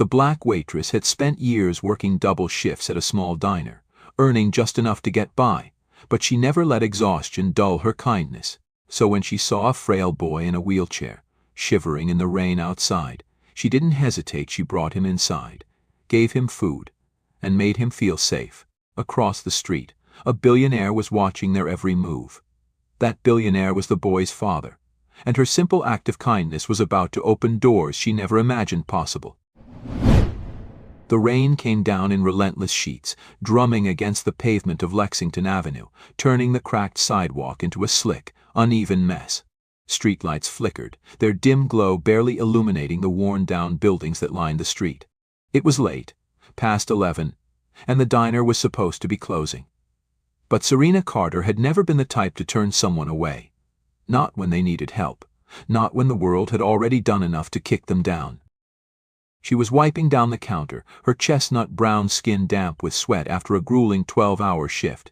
The black waitress had spent years working double shifts at a small diner, earning just enough to get by, but she never let exhaustion dull her kindness. So when she saw a frail boy in a wheelchair, shivering in the rain outside, she didn't hesitate. She brought him inside, gave him food, and made him feel safe. Across the street, a billionaire was watching their every move. That billionaire was the boy's father, and her simple act of kindness was about to open doors she never imagined possible. The rain came down in relentless sheets, drumming against the pavement of Lexington Avenue, turning the cracked sidewalk into a slick, uneven mess. Streetlights flickered, their dim glow barely illuminating the worn-down buildings that lined the street. It was late, past 11, and the diner was supposed to be closing. But Serena Carter had never been the type to turn someone away. Not when they needed help, not when the world had already done enough to kick them down. She was wiping down the counter, her chestnut brown skin damp with sweat after a grueling 12-hour shift,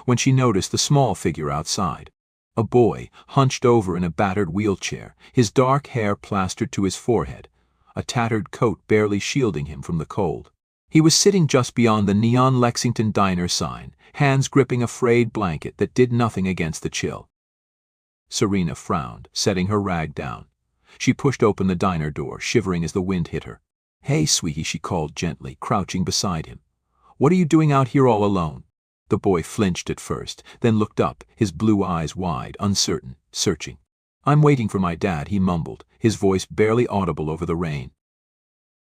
when she noticed the small figure outside. A boy, hunched over in a battered wheelchair, his dark hair plastered to his forehead, a tattered coat barely shielding him from the cold. He was sitting just beyond the neon Lexington Diner sign, hands gripping a frayed blanket that did nothing against the chill. Serena frowned, setting her rag down. She pushed open the diner door, shivering as the wind hit her. "Hey, sweetie," she called gently, crouching beside him. "What are you doing out here all alone?" The boy flinched at first, then looked up, his blue eyes wide, uncertain, searching. "I'm waiting for my dad," he mumbled, his voice barely audible over the rain.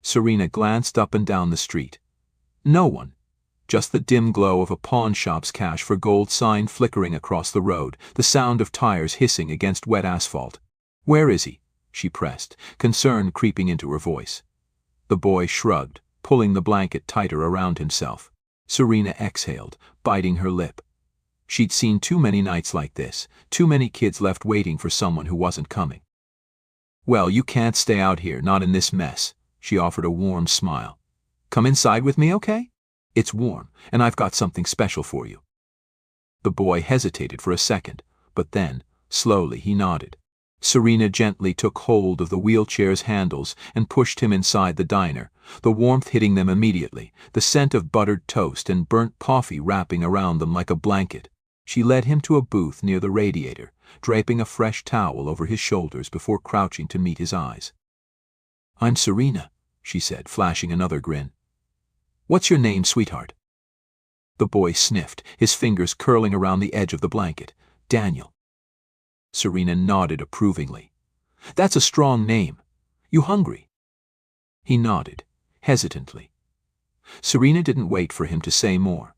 Serena glanced up and down the street. No one. Just the dim glow of a pawn shop's cash for gold sign flickering across the road, the sound of tires hissing against wet asphalt. "Where is he?" she pressed, concern creeping into her voice. The boy shrugged, pulling the blanket tighter around himself. Serena exhaled, biting her lip. She'd seen too many nights like this, too many kids left waiting for someone who wasn't coming. "Well, you can't stay out here, not in this mess," she offered a warm smile. "Come inside with me, okay? It's warm, and I've got something special for you." The boy hesitated for a second, but then, slowly, he nodded. Serena gently took hold of the wheelchair's handles and pushed him inside the diner, the warmth hitting them immediately, the scent of buttered toast and burnt coffee wrapping around them like a blanket. She led him to a booth near the radiator, draping a fresh towel over his shoulders before crouching to meet his eyes. "I'm Serena," she said, flashing another grin. "What's your name, sweetheart?" The boy sniffed, his fingers curling around the edge of the blanket. "Daniel." Serena nodded approvingly. "That's a strong name. You hungry?" He nodded, hesitantly. Serena didn't wait for him to say more.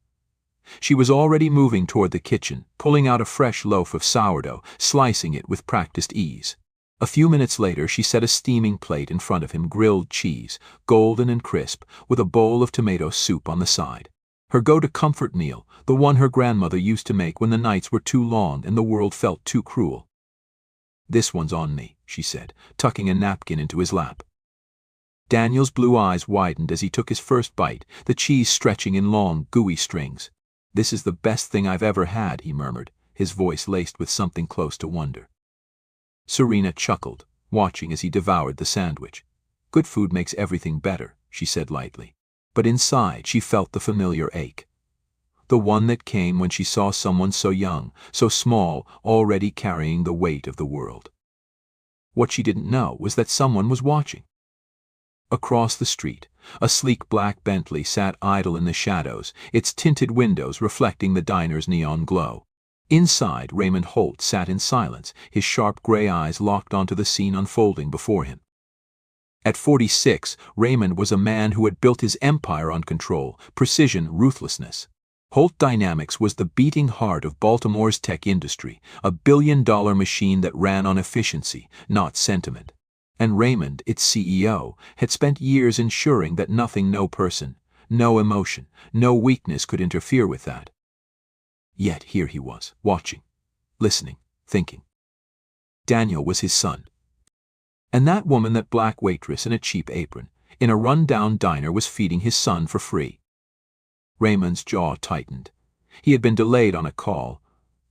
She was already moving toward the kitchen, pulling out a fresh loaf of sourdough, slicing it with practiced ease. A few minutes later, she set a steaming plate in front of him, grilled cheese, golden and crisp, with a bowl of tomato soup on the side. Her go-to comfort meal, the one her grandmother used to make when the nights were too long and the world felt too cruel. "This one's on me," she said, tucking a napkin into his lap. Daniel's blue eyes widened as he took his first bite, the cheese stretching in long, gooey strings. "This is the best thing I've ever had," he murmured, his voice laced with something close to wonder. Serena chuckled, watching as he devoured the sandwich. "Good food makes everything better," she said lightly. But inside she felt the familiar ache. The one that came when she saw someone so young, so small, already carrying the weight of the world. What she didn't know was that someone was watching. Across the street, a sleek black Bentley sat idle in the shadows, its tinted windows reflecting the diner's neon glow. Inside, Raymond Holt sat in silence, his sharp gray eyes locked onto the scene unfolding before him. At 46, Raymond was a man who had built his empire on control, precision, ruthlessness. Holt Dynamics was the beating heart of Baltimore's tech industry, a billion-dollar machine that ran on efficiency, not sentiment. And Raymond, its CEO, had spent years ensuring that nothing, no person, no emotion, no weakness could interfere with that. Yet here he was, watching, listening, thinking. Daniel was his son. And that woman, that black waitress in a cheap apron, in a run-down diner, was feeding his son for free. Raymond's jaw tightened. He had been delayed on a call,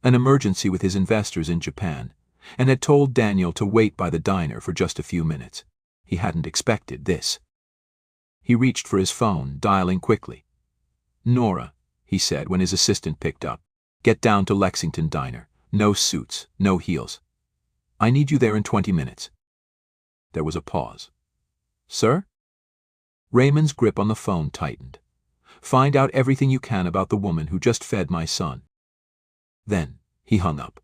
an emergency with his investors in Japan, and had told Daniel to wait by the diner for just a few minutes. He hadn't expected this. He reached for his phone, dialing quickly. "Nora," he said when his assistant picked up. "Get down to Lexington Diner. No suits, no heels. I need you there in 20 minutes. There was a pause. "Sir?" Raymond's grip on the phone tightened. "Find out everything you can about the woman who just fed my son." Then he hung up.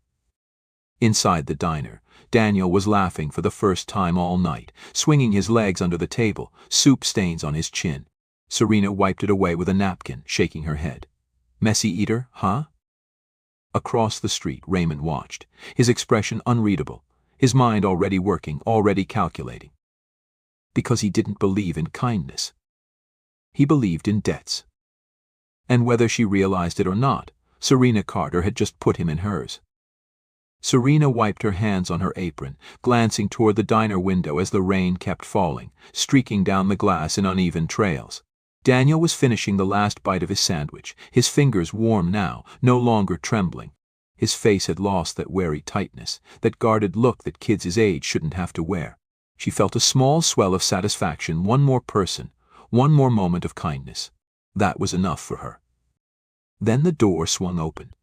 Inside the diner, Daniel was laughing for the first time all night, swinging his legs under the table, soup stains on his chin. Serena wiped it away with a napkin, shaking her head. "Messy eater, huh?" Across the street, Raymond watched, his expression unreadable, his mind already working, already calculating. Because he didn't believe in kindness. He believed in debts. And whether she realized it or not, Serena Carter had just put him in hers. Serena wiped her hands on her apron, glancing toward the diner window as the rain kept falling, streaking down the glass in uneven trails. Daniel was finishing the last bite of his sandwich, his fingers warm now, no longer trembling. His face had lost that wary tightness, that guarded look that kids his age shouldn't have to wear. She felt a small swell of satisfaction, one more person, one more moment of kindness. That was enough for her. Then the door swung open.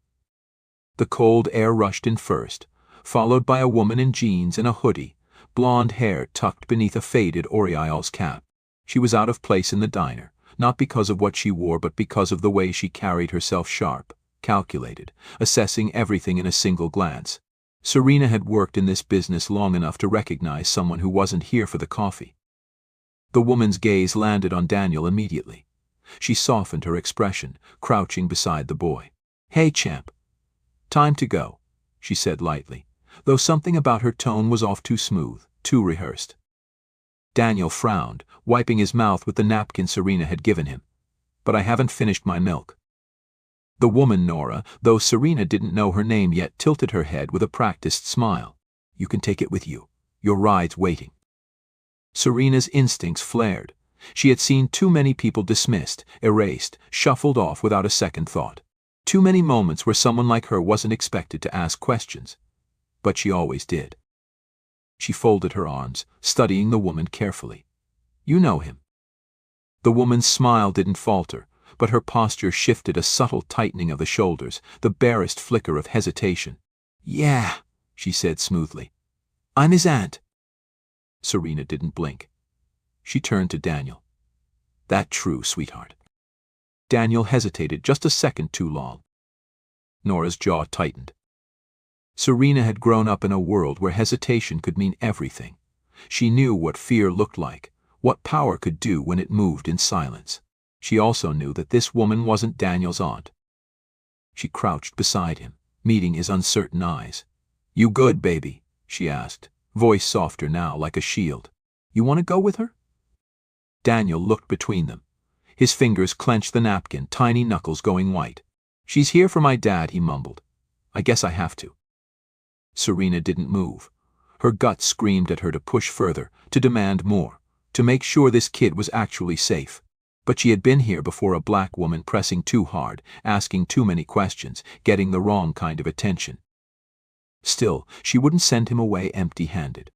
The cold air rushed in first, followed by a woman in jeans and a hoodie, blonde hair tucked beneath a faded Orioles cap. She was out of place in the diner, not because of what she wore but because of the way she carried herself, sharp, calculated, assessing everything in a single glance. Serena had worked in this business long enough to recognize someone who wasn't here for the coffee. The woman's gaze landed on Daniel immediately. She softened her expression, crouching beside the boy. "Hey, champ. Time to go," she said lightly, though something about her tone was off, too smooth, too rehearsed. Daniel frowned, wiping his mouth with the napkin Serena had given him. "But I haven't finished my milk." The woman, Nora, though Serena didn't know her name yet, tilted her head with a practiced smile. "You can take it with you. Your ride's waiting." Serena's instincts flared. She had seen too many people dismissed, erased, shuffled off without a second thought. Too many moments where someone like her wasn't expected to ask questions. But she always did. She folded her arms, studying the woman carefully. "You know him." The woman's smile didn't falter, but her posture shifted, a subtle tightening of the shoulders, the barest flicker of hesitation. "Yeah," she said smoothly. "I'm his aunt." Serena didn't blink. She turned to Daniel. "That true, sweetheart?" Daniel hesitated just a second too long. Nora's jaw tightened. Serena had grown up in a world where hesitation could mean everything. She knew what fear looked like, what power could do when it moved in silence. She also knew that this woman wasn't Daniel's aunt. She crouched beside him, meeting his uncertain eyes. "You good, baby?" she asked, voice softer now, like a shield. "You want to go with her?" Daniel looked between them. His fingers clenched the napkin, tiny knuckles going white. "She's here for my dad," he mumbled. "I guess I have to." Serena didn't move. Her gut screamed at her to push further, to demand more, to make sure this kid was actually safe. But she had been here before, a black woman pressing too hard, asking too many questions, getting the wrong kind of attention. Still, she wouldn't send him away empty-handed.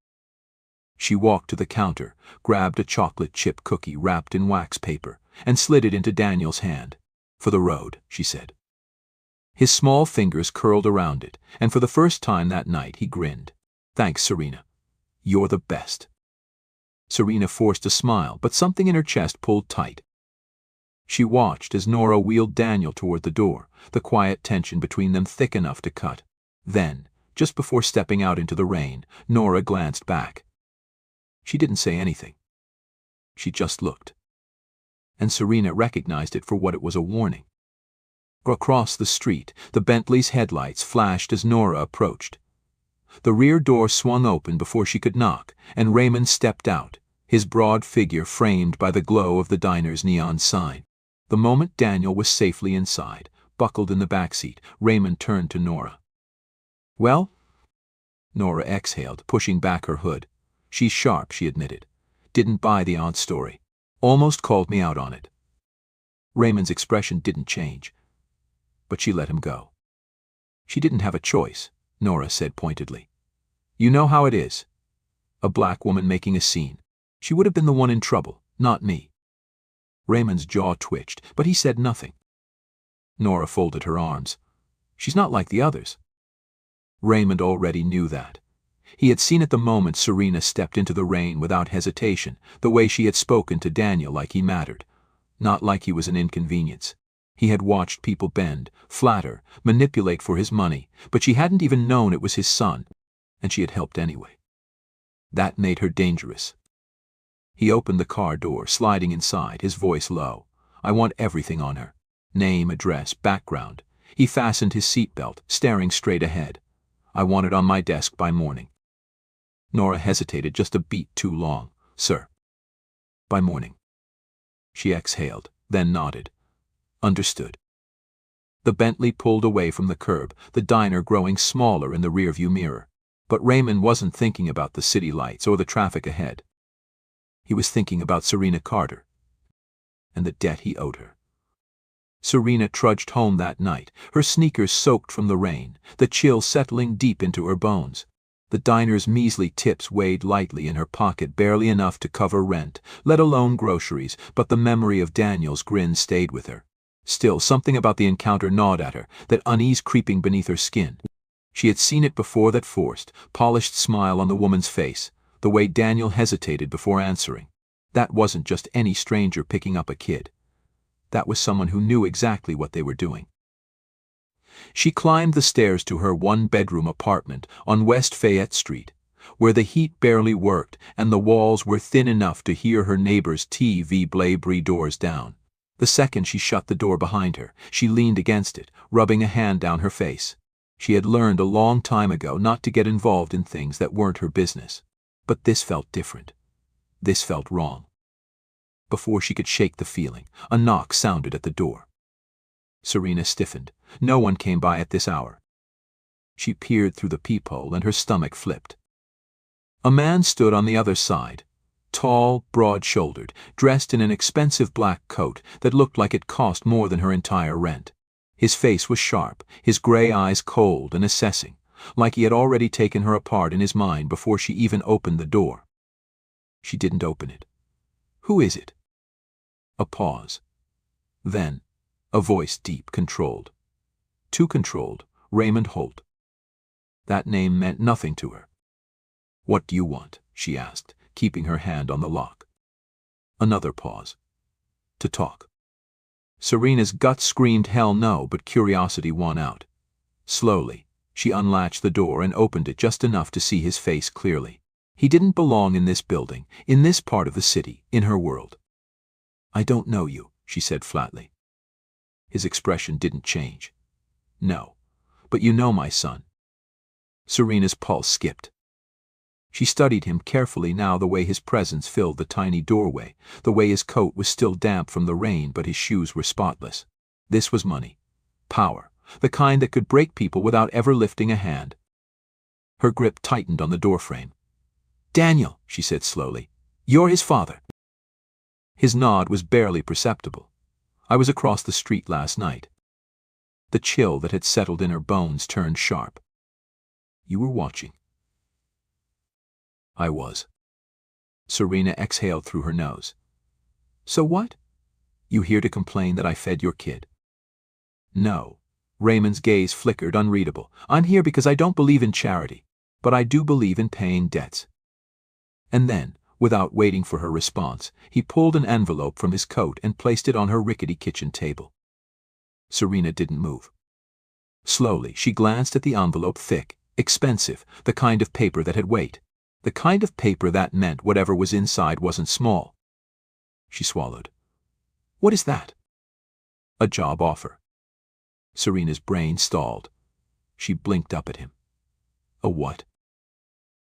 She walked to the counter, grabbed a chocolate chip cookie wrapped in wax paper, and slid it into Daniel's hand. "For the road," she said. His small fingers curled around it, and for the first time that night he grinned. "Thanks, Serena. You're the best." Serena forced a smile, but something in her chest pulled tight. She watched as Nora wheeled Daniel toward the door, the quiet tension between them thick enough to cut. Then, just before stepping out into the rain, Nora glanced back. She didn't say anything. She just looked. And Serena recognized it for what it was, a warning. Across the street, the Bentley's headlights flashed as Nora approached. The rear door swung open before she could knock, and Raymond stepped out, his broad figure framed by the glow of the diner's neon sign. The moment Daniel was safely inside, buckled in the backseat, Raymond turned to Nora. "Well?" Nora exhaled, pushing back her hood. "She's sharp," she admitted. "Didn't buy the aunt story. Almost called me out on it." Raymond's expression didn't change, but she let him go. "She didn't have a choice," Nora said pointedly. "You know how it is. A black woman making a scene. She would have been the one in trouble, not me." Raymond's jaw twitched, but he said nothing. Nora folded her arms. She's not like the others. Raymond already knew that. He had seen it the moment Serena stepped into the rain without hesitation, the way she had spoken to Daniel like he mattered, not like he was an inconvenience. He had watched people bend, flatter, manipulate for his money, but she hadn't even known it was his son, and she had helped anyway. That made her dangerous. He opened the car door, sliding inside, his voice low. I want everything on her. Name, address, background. He fastened his seatbelt, staring straight ahead. I want it on my desk by morning. Nora hesitated just a beat too long. Sir. By morning. She exhaled, then nodded. Understood. The Bentley pulled away from the curb, the diner growing smaller in the rearview mirror. But Raymond wasn't thinking about the city lights or the traffic ahead. He was thinking about Serena Carter and the debt he owed her. Serena trudged home that night, her sneakers soaked from the rain, the chill settling deep into her bones. The diner's measly tips weighed lightly in her pocket, barely enough to cover rent, let alone groceries, but the memory of Daniel's grin stayed with her. Still, something about the encounter gnawed at her, that unease creeping beneath her skin. She had seen it before, that forced, polished smile on the woman's face, the way Daniel hesitated before answering. That wasn't just any stranger picking up a kid. That was someone who knew exactly what they were doing. She climbed the stairs to her one-bedroom apartment on West Fayette Street, where the heat barely worked and the walls were thin enough to hear her neighbor's TV blabbery doors down. The second she shut the door behind her, she leaned against it, rubbing a hand down her face. She had learned a long time ago not to get involved in things that weren't her business. But this felt different. This felt wrong. Before she could shake the feeling, a knock sounded at the door. Serena stiffened. No one came by at this hour. She peered through the peephole and her stomach flipped. A man stood on the other side, tall, broad-shouldered, dressed in an expensive black coat that looked like it cost more than her entire rent. His face was sharp, his gray eyes cold and assessing, like he had already taken her apart in his mind before she even opened the door. She didn't open it. Who is it? A pause. Then, a voice deep, controlled. Too controlled, Raymond Holt. That name meant nothing to her. What do you want? She asked, keeping her hand on the lock. Another pause. To talk. Serena's gut screamed hell no, but curiosity won out. Slowly, she unlatched the door and opened it just enough to see his face clearly. He didn't belong in this building, in this part of the city, in her world. I don't know you, she said flatly. His expression didn't change. No, but you know my son. Serena's pulse skipped. She studied him carefully now, the way his presence filled the tiny doorway, the way his coat was still damp from the rain but his shoes were spotless. This was money. Power. The kind that could break people without ever lifting a hand. Her grip tightened on the doorframe. Daniel, she said slowly, you're his father. His nod was barely perceptible. I was across the street last night. The chill that had settled in her bones turned sharp. You were watching. I was. Serena exhaled through her nose. So what? You here to complain that I fed your kid? No. Raymond's gaze flickered, unreadable. I'm here because I don't believe in charity, but I do believe in paying debts. And then, without waiting for her response, he pulled an envelope from his coat and placed it on her rickety kitchen table. Serena didn't move. Slowly, she glanced at the envelope, thick, expensive, the kind of paper that had weight. The kind of paper that meant whatever was inside wasn't small. She swallowed. What is that? A job offer. Serena's brain stalled. She blinked up at him. A what?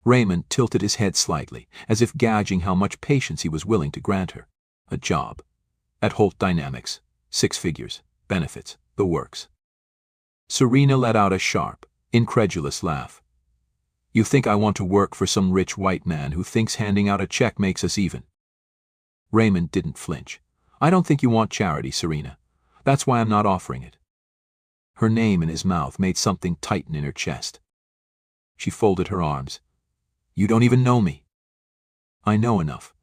Raymond tilted his head slightly, as if gauging how much patience he was willing to grant her. A job. At Holt Dynamics. 6 figures. Benefits. The works. Serena let out a sharp, incredulous laugh. You think I want to work for some rich white man who thinks handing out a check makes us even? Raymond didn't flinch. I don't think you want charity, Serena. That's why I'm not offering it. Her name in his mouth made something tighten in her chest. She folded her arms. You don't even know me. I know enough.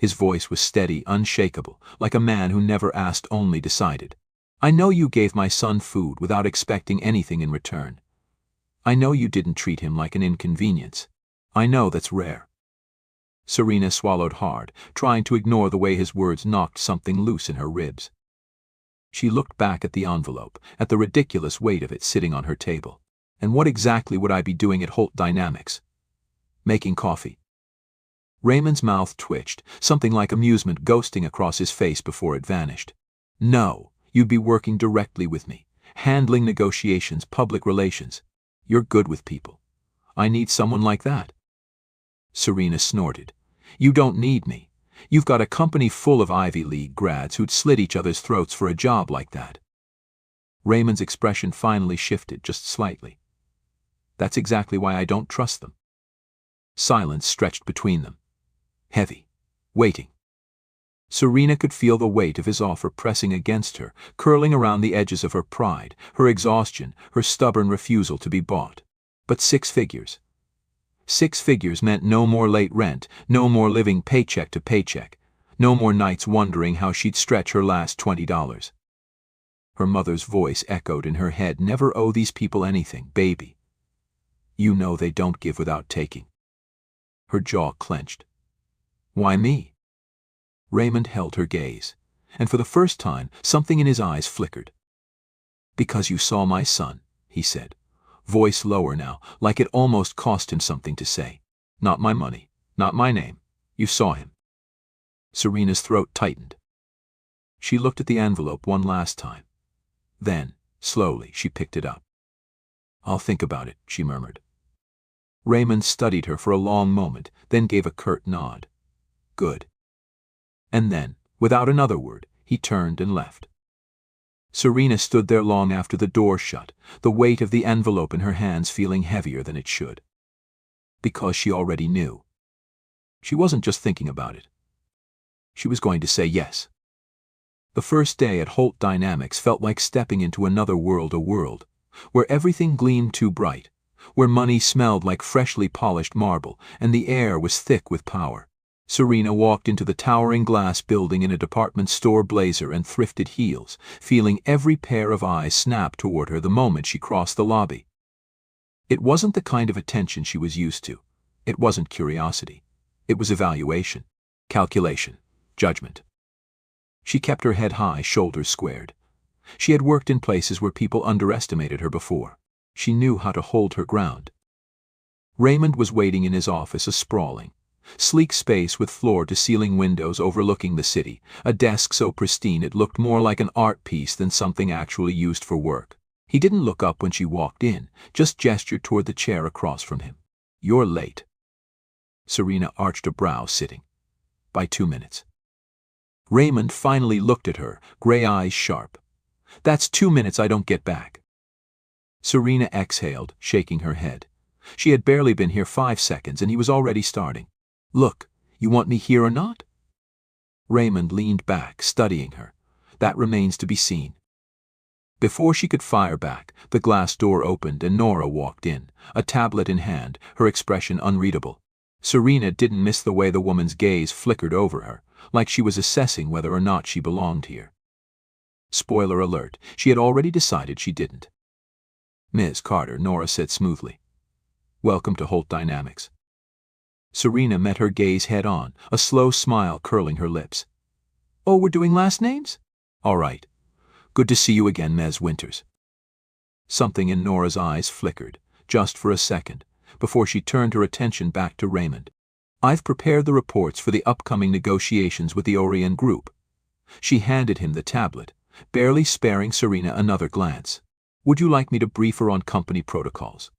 His voice was steady, unshakable, like a man who never asked, only decided. I know you gave my son food without expecting anything in return. I know you didn't treat him like an inconvenience. I know that's rare. Serena swallowed hard, trying to ignore the way his words knocked something loose in her ribs. She looked back at the envelope, at the ridiculous weight of it sitting on her table. And what exactly would I be doing at Holt Dynamics? Making coffee. Raymond's mouth twitched, something like amusement ghosting across his face before it vanished. No, you'd be working directly with me, handling negotiations, public relations. You're good with people. I need someone like that. Serena snorted. You don't need me. You've got a company full of Ivy League grads who'd slit each other's throats for a job like that. Raymond's expression finally shifted just slightly. That's exactly why I don't trust them. Silence stretched between them. Heavy. Waiting. Serena could feel the weight of his offer pressing against her, curling around the edges of her pride, her exhaustion, her stubborn refusal to be bought. But 6 figures. 6 figures meant no more late rent, no more living paycheck to paycheck, no more nights wondering how she'd stretch her last $20. Her mother's voice echoed in her head. Never owe these people anything, baby. You know they don't give without taking. Her jaw clenched. Why me? Raymond held her gaze, and for the first time something in his eyes flickered. Because you saw my son, he said, voice lower now, like it almost cost him something to say. Not my money, not my name. You saw him. Serena's throat tightened. She looked at the envelope one last time. Then, slowly, she picked it up. I'll think about it, she murmured. Raymond studied her for a long moment, then gave a curt nod. Good. And then, without another word, he turned and left. Serena stood there long after the door shut, the weight of the envelope in her hands feeling heavier than it should. Because she already knew. She wasn't just thinking about it. She was going to say yes. The first day at Holt Dynamics felt like stepping into another world, a world where everything gleamed too bright, where money smelled like freshly polished marble, and the air was thick with power. Serena walked into the towering glass building in a department store blazer and thrifted heels, feeling every pair of eyes snap toward her the moment she crossed the lobby. It wasn't the kind of attention she was used to. It wasn't curiosity. It was evaluation, calculation, judgment. She kept her head high, shoulders squared. She had worked in places where people underestimated her before. She knew how to hold her ground. Raymond was waiting in his office, a sprawling, sleek space with floor-to-ceiling windows overlooking the city, a desk so pristine it looked more like an art piece than something actually used for work. He didn't look up when she walked in, just gestured toward the chair across from him. You're late. Serena arched a brow, sitting. By 2 minutes. Raymond finally looked at her, gray eyes sharp. That's 2 minutes I don't get back. Serena exhaled, shaking her head. She had barely been here 5 seconds and he was already starting. Look, you want me here or not? Raymond leaned back, studying her. That remains to be seen. Before she could fire back, the glass door opened and Nora walked in, a tablet in hand, her expression unreadable. Serena didn't miss the way the woman's gaze flickered over her, like she was assessing whether or not she belonged here. Spoiler alert, she had already decided she didn't. Ms. Carter, Nora said smoothly. Welcome to Holt Dynamics. Serena met her gaze head-on, a slow smile curling her lips. Oh, we're doing last names? All right. Good to see you again, Ms. Winters. Something in Nora's eyes flickered, just for a second, before she turned her attention back to Raymond. I've prepared the reports for the upcoming negotiations with the Orion Group. She handed him the tablet, barely sparing Serena another glance. Would you like me to brief her on company protocols?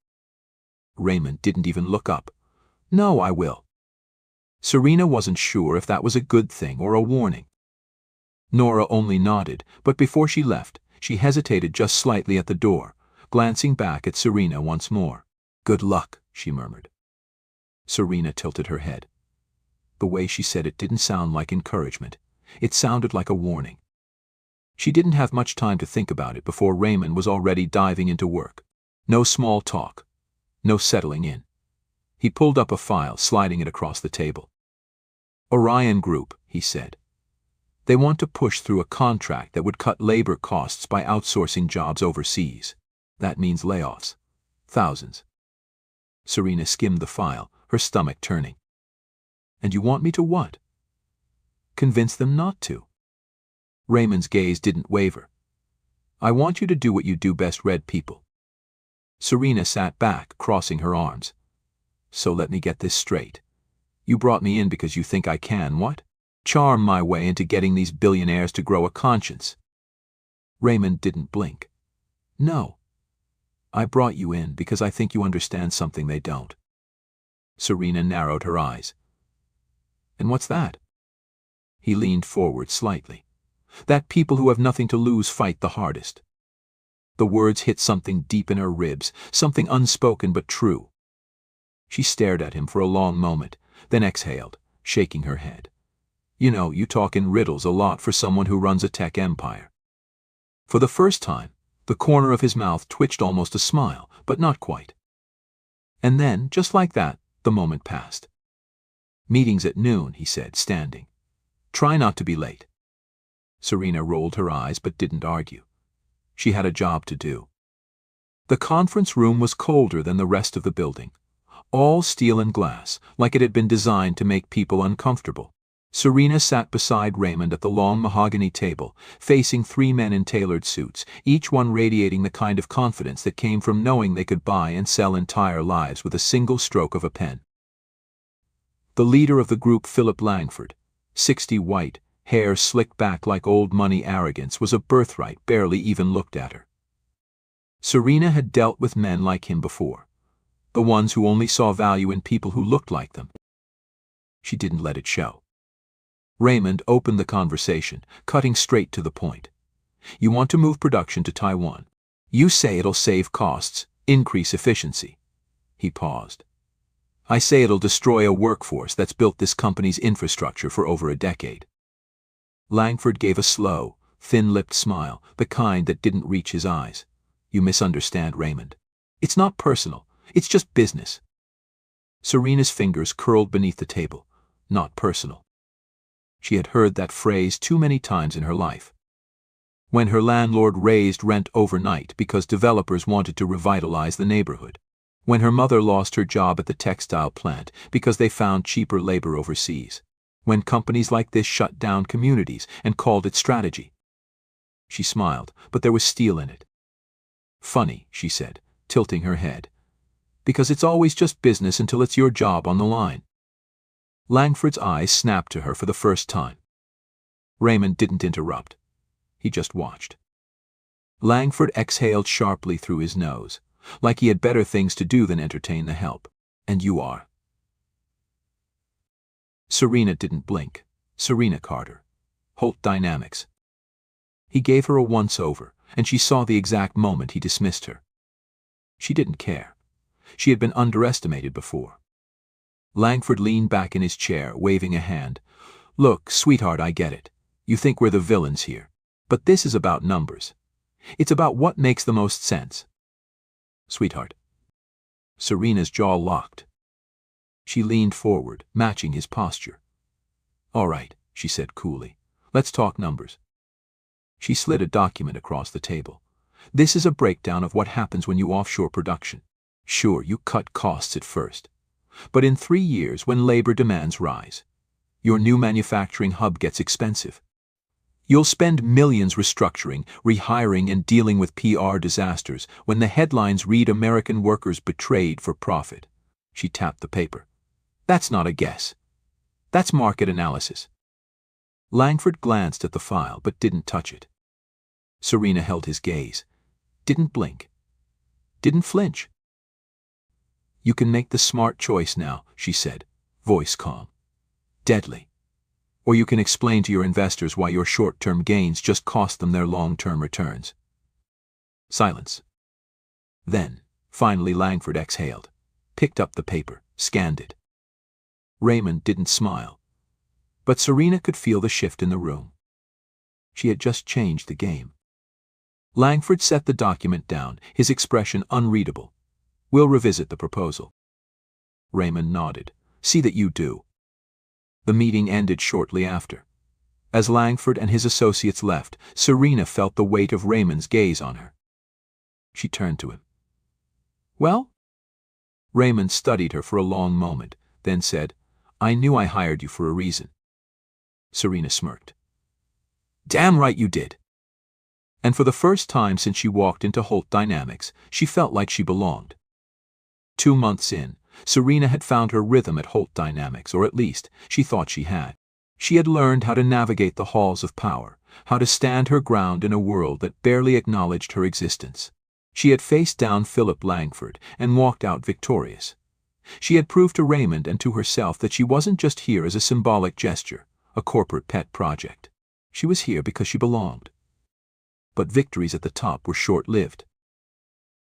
Raymond didn't even look up. No, I will. Serena wasn't sure if that was a good thing or a warning. Nora only nodded, but before she left, she hesitated just slightly at the door, glancing back at Serena once more. Good luck, she murmured. Serena tilted her head. The way she said it didn't sound like encouragement. It sounded like a warning. She didn't have much time to think about it before Raymond was already diving into work. No small talk. No settling in. He pulled up a file, sliding it across the table. Orion Group, he said. They want to push through a contract that would cut labor costs by outsourcing jobs overseas. That means layoffs. Thousands. Serena skimmed the file, her stomach turning. And you want me to what? Convince them not to. Raymond's gaze didn't waver. I want you to do what you do best, red people. Serena sat back, crossing her arms. So let me get this straight. You brought me in because you think I can, what? Charm my way into getting these billionaires to grow a conscience. Raymond didn't blink. No. I brought you in because I think you understand something they don't. Serena narrowed her eyes. And what's that? He leaned forward slightly. That people who have nothing to lose fight the hardest. The words hit something deep in her ribs, something unspoken but true. She stared at him for a long moment, then exhaled, shaking her head. You know, you talk in riddles a lot for someone who runs a tech empire. For the first time, the corner of his mouth twitched almost a smile, but not quite. And then, just like that, the moment passed. Meeting's at noon, he said, standing. Try not to be late. Serena rolled her eyes but didn't argue. She had a job to do. The conference room was colder than the rest of the building. All steel and glass, like it had been designed to make people uncomfortable. Serena sat beside Raymond at the long mahogany table, facing three men in tailored suits, each one radiating the kind of confidence that came from knowing they could buy and sell entire lives with a single stroke of a pen. The leader of the group, Philip Langford, 60, white, hair slicked back like old money arrogance, was a birthright, barely even looked at her. Serena had dealt with men like him before, the ones who only saw value in people who looked like them. She didn't let it show. Raymond opened the conversation, cutting straight to the point. You want to move production to Taiwan. You say it'll save costs, increase efficiency. He paused. I say it'll destroy a workforce that's built this company's infrastructure for over a decade. Langford gave a slow, thin-lipped smile, the kind that didn't reach his eyes. You misunderstand, Raymond. It's not personal. It's just business. Serena's fingers curled beneath the table. Not personal. She had heard that phrase too many times in her life. When her landlord raised rent overnight because developers wanted to revitalize the neighborhood. When her mother lost her job at the textile plant because they found cheaper labor overseas. When companies like this shut down communities and called it strategy. She smiled, but there was steel in it. Funny, she said, tilting her head. Because it's always just business until it's your job on the line. Langford's eyes snapped to her for the first time. Raymond didn't interrupt. He just watched. Langford exhaled sharply through his nose, like he had better things to do than entertain the help. And you are. Serena didn't blink. Serena Carter. Holt Dynamics. He gave her a once-over, and she saw the exact moment he dismissed her. She didn't care. She had been underestimated before. Langford leaned back in his chair, waving a hand. Look, sweetheart, I get it. You think we're the villains here. But this is about numbers. It's about what makes the most sense. Sweetheart. Serena's jaw locked. She leaned forward, matching his posture. All right, she said coolly. Let's talk numbers. She slid a document across the table. This is a breakdown of what happens when you offshore production. Sure, you cut costs at first. But in 3 years, when labor demands rise, your new manufacturing hub gets expensive. You'll spend millions restructuring, rehiring, and dealing with PR disasters when the headlines read American workers betrayed for profit. She tapped the paper. That's not a guess. That's market analysis. Langford glanced at the file but didn't touch it. Serena held his gaze. Didn't blink. Didn't flinch. You can make the smart choice now, she said, voice calm. Deadly. Or you can explain to your investors why your short-term gains just cost them their long-term returns. Silence. Then, finally Langford exhaled, picked up the paper, scanned it. Raymond didn't smile. But Serena could feel the shift in the room. She had just changed the game. Langford set the document down, his expression unreadable. We'll revisit the proposal. Raymond nodded. See that you do. The meeting ended shortly after. As Langford and his associates left, Serena felt the weight of Raymond's gaze on her. She turned to him. "Well?" Raymond studied her for a long moment, then said, "I knew I hired you for a reason." Serena smirked. "Damn right you did." And for the first time since she walked into Holt Dynamics, she felt like she belonged. 2 months in, Serena had found her rhythm at Holt Dynamics, or at least, she thought she had. She had learned how to navigate the halls of power, how to stand her ground in a world that barely acknowledged her existence. She had faced down Philip Langford and walked out victorious. She had proved to Raymond and to herself that she wasn't just here as a symbolic gesture, a corporate pet project. She was here because she belonged. But victories at the top were short-lived.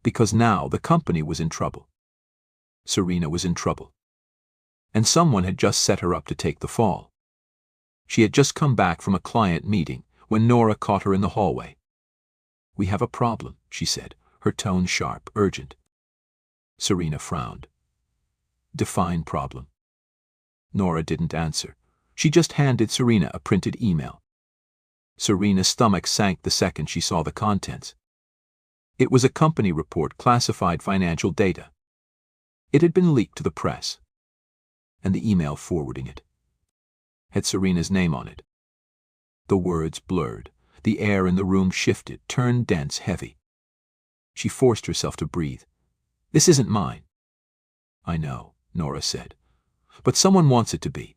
Because now the company was in trouble. Serena was in trouble. And someone had just set her up to take the fall. She had just come back from a client meeting when Nora caught her in the hallway. "We have a problem," she said, her tone sharp, urgent. Serena frowned. "Define problem." Nora didn't answer. She just handed Serena a printed email. Serena's stomach sank the second she saw the contents. It was a company report, classified financial data. It had been leaked to the press. And the email forwarding it had Serena's name on it. The words blurred. The air in the room shifted, turned dense, heavy. She forced herself to breathe. "This isn't mine." "I know," Nora said. "But someone wants it to be."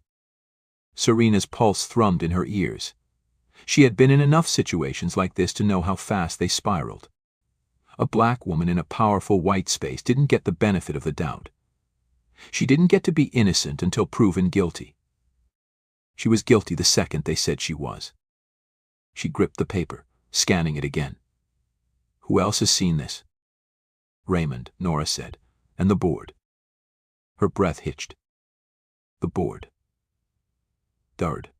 Serena's pulse thrummed in her ears. She had been in enough situations like this to know how fast they spiraled. A black woman in a powerful white space didn't get the benefit of the doubt. She didn't get to be innocent until proven guilty. She was guilty the second they said she was. She gripped the paper, scanning it again. "Who else has seen this?" "Raymond," Nora said, "and the board." Her breath hitched. The board. Dard.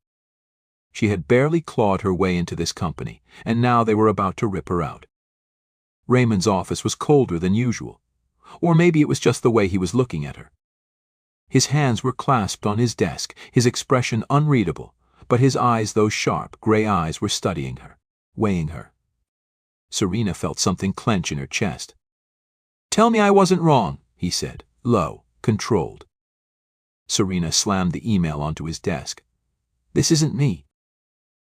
She had barely clawed her way into this company, and now they were about to rip her out. Raymond's office was colder than usual. Or maybe it was just the way he was looking at her. His hands were clasped on his desk, his expression unreadable, but his eyes, those sharp, gray eyes, were studying her, weighing her. Serena felt something clench in her chest. "Tell me I wasn't wrong," he said, low, controlled. Serena slammed the email onto his desk. "This isn't me."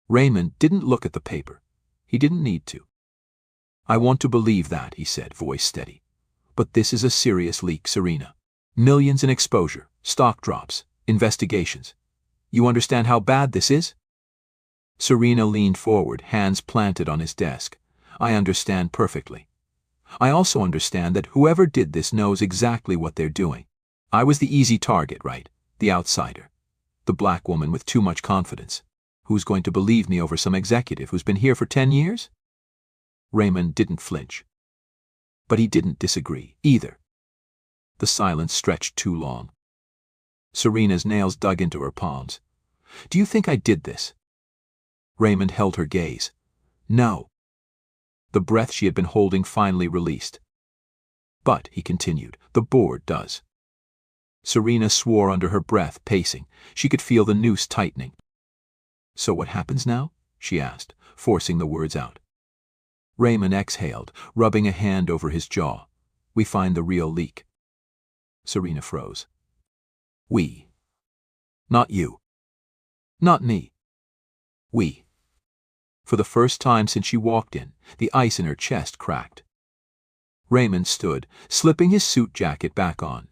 Raymond didn't look at the paper. He didn't need to. "I want to believe that," he said, voice steady. "But this is a serious leak, Serena. Millions in exposure, stock drops, investigations. You understand how bad this is?" Serena leaned forward, hands planted on his desk. "I understand perfectly. I also understand that whoever did this knows exactly what they're doing. I was the easy target, right? The outsider. The black woman with too much confidence. Who's going to believe me over some executive who's been here for 10 years? Raymond didn't flinch. But he didn't disagree, either. The silence stretched too long. Serena's nails dug into her palms. "Do you think I did this?" Raymond held her gaze. "No." The breath she had been holding finally released. "But," he continued, "the board does." Serena swore under her breath, pacing. She could feel the noose tightening. "So what happens now?" she asked, forcing the words out. Raymond exhaled, rubbing a hand over his jaw. "We find the real leak." Serena froze. "We." "Not you." "Not me." "We." For the first time since she walked in, the ice in her chest cracked. Raymond stood, slipping his suit jacket back on.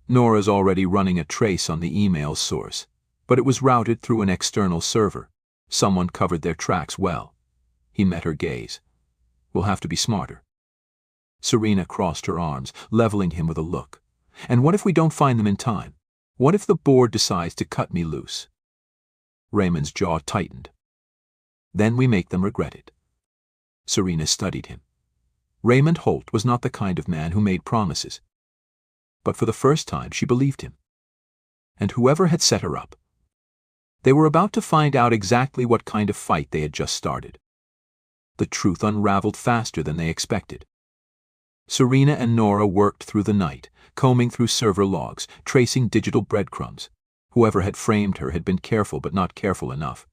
Nora's already running a trace on the email's source, but it was routed through an external server. Someone covered their tracks well. He met her gaze. "We'll have to be smarter." Serena crossed her arms, leveling him with a look. "And what if we don't find them in time? What if the board decides to cut me loose?" Raymond's jaw tightened. "Then we make them regret it." Serena studied him. Raymond Holt was not the kind of man who made promises. But for the first time she believed him. And whoever had set her up, they were about to find out exactly what kind of fight they had just started. The truth unraveled faster than they expected. Serena and Nora worked through the night, combing through server logs, tracing digital breadcrumbs. Whoever had framed her had been careful but not careful enough.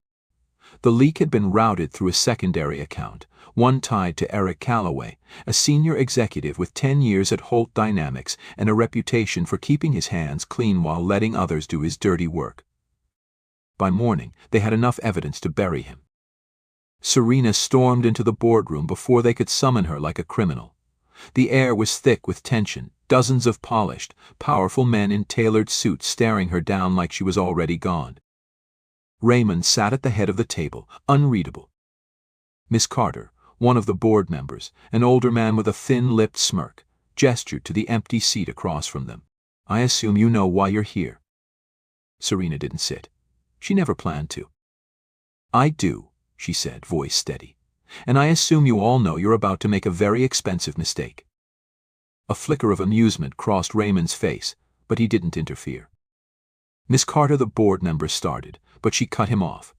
The leak had been routed through a secondary account, one tied to Eric Calloway, a senior executive with 10 years at Holt Dynamics and a reputation for keeping his hands clean while letting others do his dirty work. By morning, they had enough evidence to bury him. Serena stormed into the boardroom before they could summon her like a criminal. The air was thick with tension, dozens of polished, powerful men in tailored suits staring her down like she was already gone. Raymond sat at the head of the table, unreadable. Miss Carter, one of the board members, an older man with a thin-lipped smirk, gestured to the empty seat across from them. "I assume you know why you're here." Serena didn't sit. She never planned to. "I do," she said, voice steady. "And I assume you all know you're about to make a very expensive mistake." A flicker of amusement crossed Raymond's face, but he didn't interfere. Miss Carter, the board member, started, but she cut him off.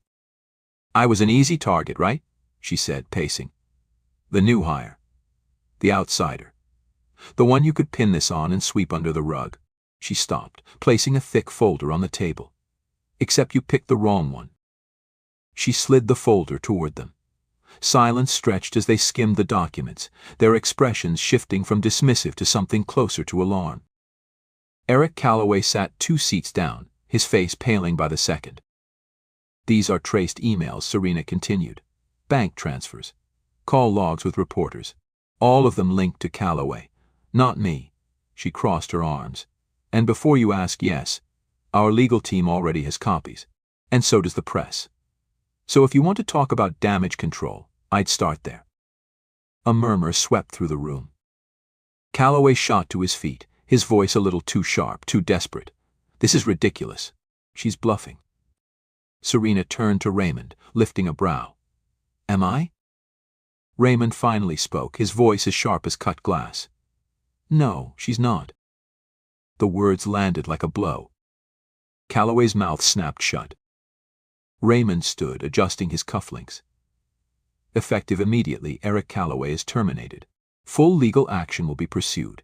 "I was an easy target, right?" she said, pacing. "The new hire. The outsider. The one you could pin this on and sweep under the rug." She stopped, placing a thick folder on the table. "Except you picked the wrong one." She slid the folder toward them. Silence stretched as they skimmed the documents, their expressions shifting from dismissive to something closer to alarm. Eric Calloway sat 2 seats down, his face paling by the second. "These are traced emails," Serena continued. "Bank transfers. Call logs with reporters. All of them linked to Calloway. Not me." She crossed her arms. "And before you ask, yes, our legal team already has copies. And so does the press. So if you want to talk about damage control, I'd start there." A murmur swept through the room. Calloway shot to his feet, his voice a little too sharp, too desperate. "This is ridiculous. She's bluffing." Serena turned to Raymond, lifting a brow. "Am I?" Raymond finally spoke, his voice as sharp as cut glass. "No, she's not." The words landed like a blow. Calloway's mouth snapped shut. Raymond stood, adjusting his cufflinks. "Effective immediately, Eric Calloway is terminated. Full legal action will be pursued."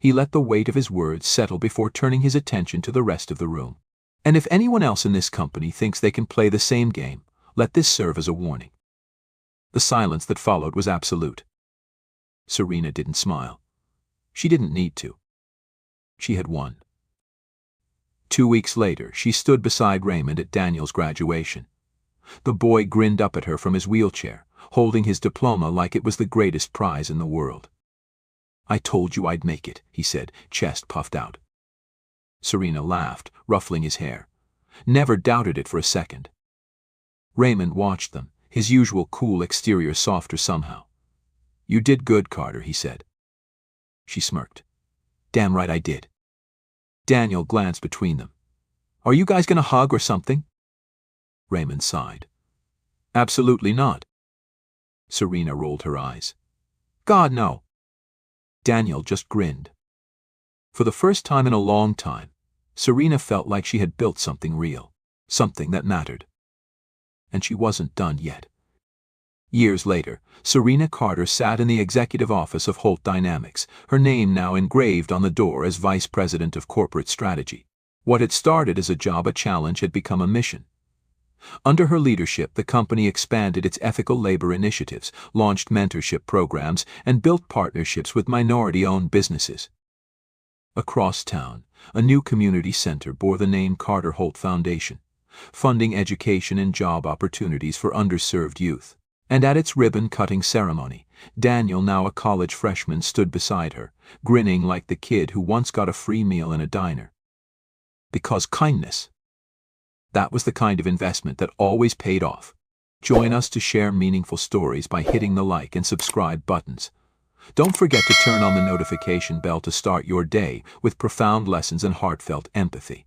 He let the weight of his words settle before turning his attention to the rest of the room. "And if anyone else in this company thinks they can play the same game, let this serve as a warning." The silence that followed was absolute. Serena didn't smile. She didn't need to. She had won. 2 weeks later, she stood beside Raymond at Daniel's graduation. The boy grinned up at her from his wheelchair, holding his diploma like it was the greatest prize in the world. "I told you I'd make it," he said, chest puffed out. Serena laughed, ruffling his hair. "Never doubted it for a second." Raymond watched them, his usual cool exterior softer somehow. "You did good, Carter," he said. She smirked. "Damn right I did." Daniel glanced between them. "Are you guys gonna hug or something?" Raymond sighed. "Absolutely not." Serena rolled her eyes. "God, no." Daniel just grinned. For the first time in a long time, Serena felt like she had built something real, something that mattered. And she wasn't done yet. Years later, Serena Carter sat in the executive office of Holt Dynamics, her name now engraved on the door as Vice President of Corporate Strategy. What had started as a job, a challenge, had become a mission. Under her leadership, the company expanded its ethical labor initiatives, launched mentorship programs, and built partnerships with minority-owned businesses. Across town, a new community center bore the name Carter Holt Foundation, funding education and job opportunities for underserved youth. And at its ribbon-cutting ceremony, Daniel, now a college freshman, stood beside her, grinning like the kid who once got a free meal in a diner. Because kindness. That was the kind of investment that always paid off. Join us to share meaningful stories by hitting the like and subscribe buttons. Don't forget to turn on the notification bell to start your day with profound lessons and heartfelt empathy.